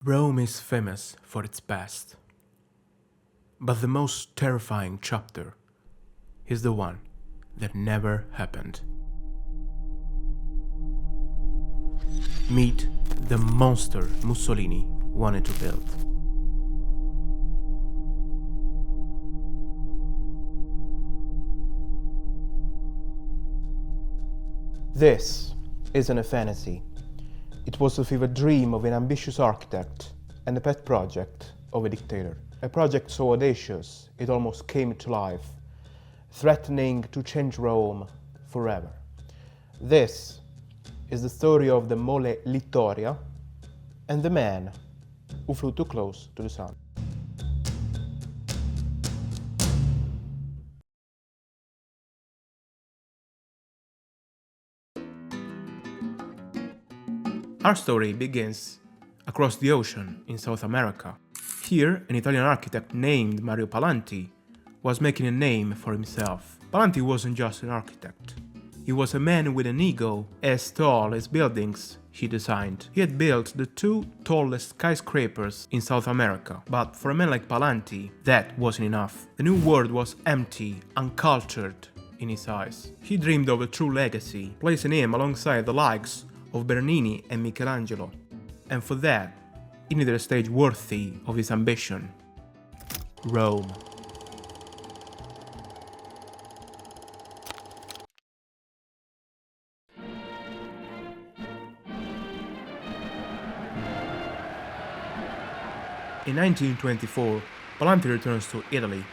Rome is famous for its past, but the most terrifying chapter is the one that never happened. Meet the monster Mussolini wanted to build. This isn't a fantasy. It was the fever dream of an ambitious architect and the pet project of a dictator. A project so audacious it almost came to life, threatening to change Rome forever. This is the story of the Mole Littoria and the man who flew too close to the sun. Our story begins across the ocean in South America. Here, an Italian architect named Mario Palanti was making a name for himself. Palanti wasn't just an architect. He was a man with an ego as tall as buildings he designed. He had built the two tallest skyscrapers in South America, but for a man like Palanti, that wasn't enough. The new world was empty, uncultured in his eyes. He dreamed of a true legacy, placing him alongside the likes of Bernini and Michelangelo, and for that, he needed a stage worthy of his ambition: Rome. In 1924, Palanti returns to Italy.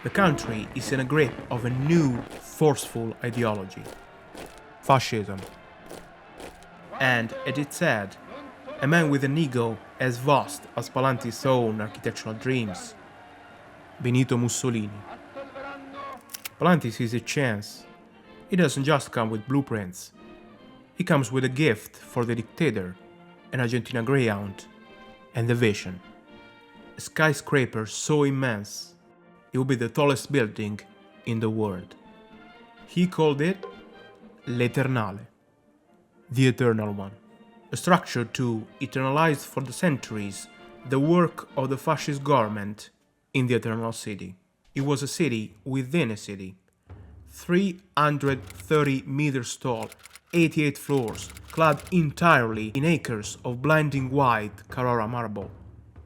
The country is in a grip of a new, forceful ideology: fascism. And at its head, a man with an ego as vast as Palanti's own architectural dreams: Benito Mussolini. Palanti sees a chance. He doesn't just come with blueprints. He comes with a gift for the dictator, an Argentina Greyhound, and the vision: a skyscraper so immense it will be the tallest building in the world. He called it L'Eternale, the Eternal One, a structure to eternalize for the centuries the work of the fascist government in the Eternal City. It was a city within a city, 330 meters tall, 88 floors, clad entirely in acres of blinding white Carrara marble.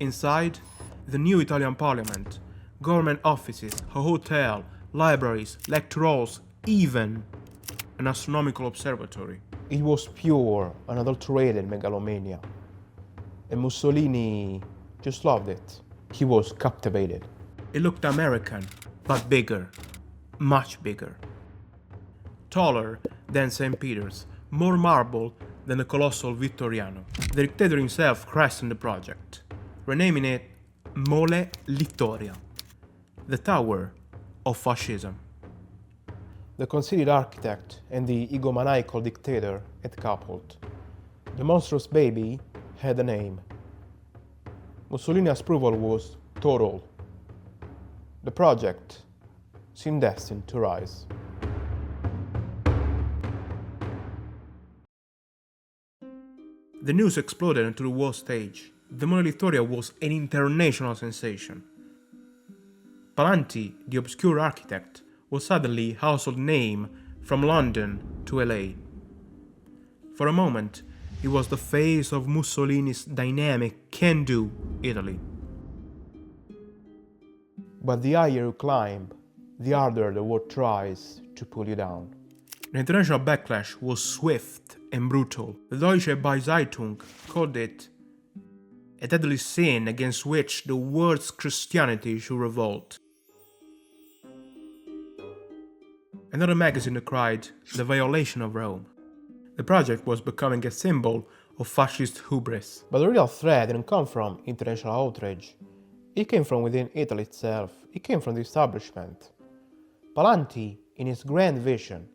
Inside, the new Italian parliament, government offices, a hotel, libraries, lecture halls, even an astronomical observatory. It was pure, unadulterated megalomania. And Mussolini just loved it. He was captivated. It looked American, but bigger, much bigger. Taller than St. Peter's, more marble than the colossal Vittoriano. The dictator himself christened the project, renaming it Mole Littoria, the Tower of Fascism. The conceited architect and the egomaniacal dictator had coupled. The monstrous baby had a name. Mussolini's approval was total. The project seemed destined to rise. The news exploded onto the world stage. The Mole Littoria was an international sensation. Palanti, the obscure architect, was suddenly a household name from London to LA. For a moment, he was the face of Mussolini's dynamic, can-do Italy. But the higher you climb, the harder the world tries to pull you down. The international backlash was swift and brutal. The Deutsche Zeitung called it a deadly sin against which the world's Christianity should revolt. Another magazine cried the violation of Rome. The project was becoming a symbol of fascist hubris. But the real threat didn't come from international outrage. It came from within Italy itself. It came from the establishment. Palanti, in his grand vision,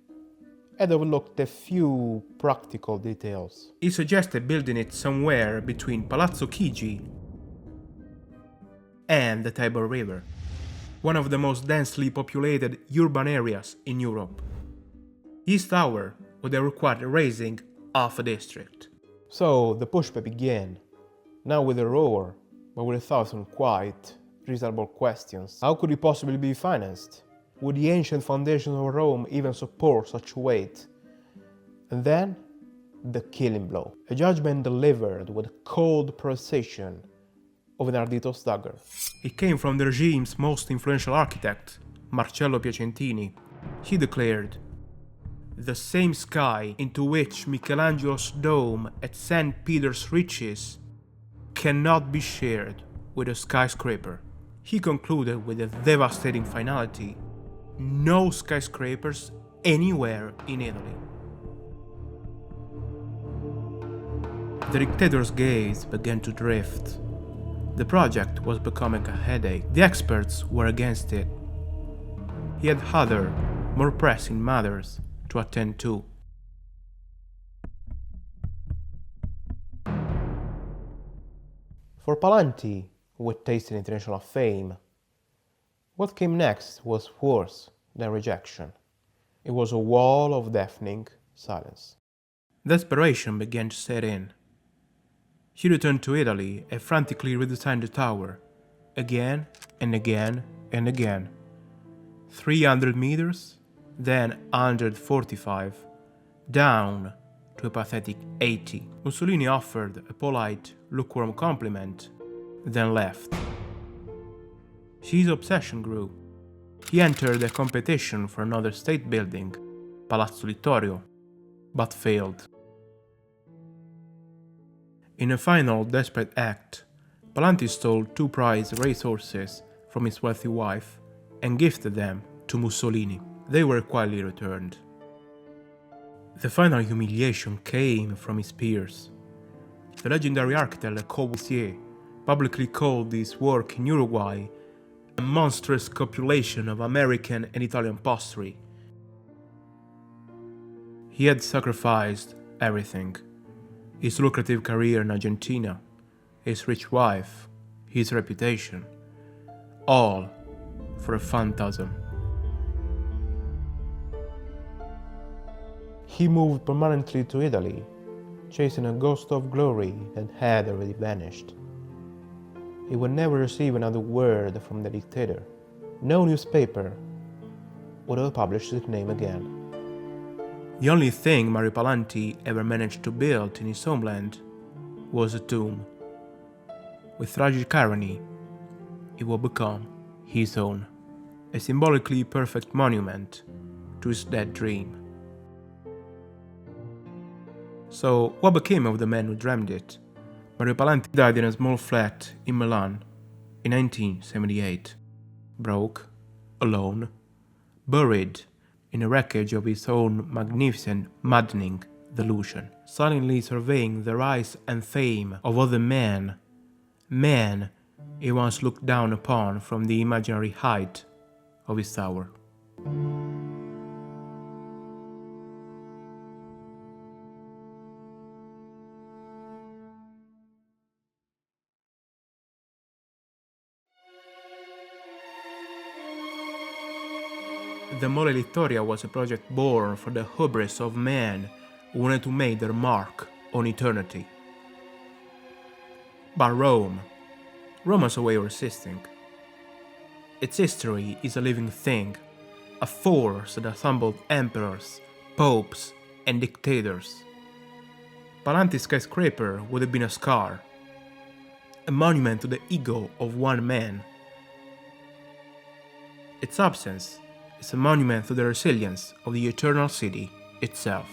had overlooked a few practical details. He suggested building it somewhere between Palazzo Chigi and the Tiber River, one of the most densely populated urban areas in Europe. His tower would have required raising half a district. So the pushback began. Now with a roar, but with 1,000 quiet, reasonable questions. How could it possibly be financed? Would the ancient foundations of Rome even support such weight? And then, the killing blow. A judgment delivered with cold precision of an Ardito's dagger. It came from the regime's most influential architect, Marcello Piacentini. He declared, "The same sky into which Michelangelo's dome at St. Peter's reaches cannot be shared with a skyscraper." He concluded with a devastating finality: no skyscrapers anywhere in Italy. The dictator's gaze began to drift. The project was becoming a headache. The experts were against it. He had other, more pressing matters to attend to. For Palanti, who had tasted international fame, what came next was worse than rejection. It was a wall of deafening silence. Desperation began to set in. He returned to Italy and frantically redesigned the tower, again and again and again. 300 meters, then 145, down to a pathetic 80. Mussolini offered a polite, lukewarm compliment, then left. His obsession grew. He entered a competition for another state building, Palazzo Littorio, but failed. In a final desperate act, Palanti stole 2 prize racehorses from his wealthy wife and gifted them to Mussolini. They were quietly returned. The final humiliation came from his peers. The legendary architect Le Corbusier publicly called this work in Uruguay a monstrous copulation of American and Italian posterity. He had sacrificed everything: his lucrative career in Argentina, his rich wife, his reputation, all for a phantasm. He moved permanently to Italy, chasing a ghost of glory that had already vanished. He would never receive another word from the dictator. No newspaper would ever publish his name again. The only thing Mario Palanti ever managed to build in his homeland was a tomb. With tragic irony, it would become his own, a symbolically perfect monument to his dead dream. So, what became of the man who dreamed it? Mario Palanti died in a small flat in Milan in 1978, broke, alone, buried in the wreckage of his own magnificent, maddening delusion, silently surveying the rise and fame of other men he once looked down upon from the imaginary height of his tower. The Mole Littoria was a project born for the hubris of men who wanted to make their mark on eternity. But Rome has a way of resisting. Its history is a living thing, a force that assembled emperors, popes, and dictators. Palanti's skyscraper would have been a scar, a monument to the ego of one man. Its absence is a monument to the resilience of the eternal city itself.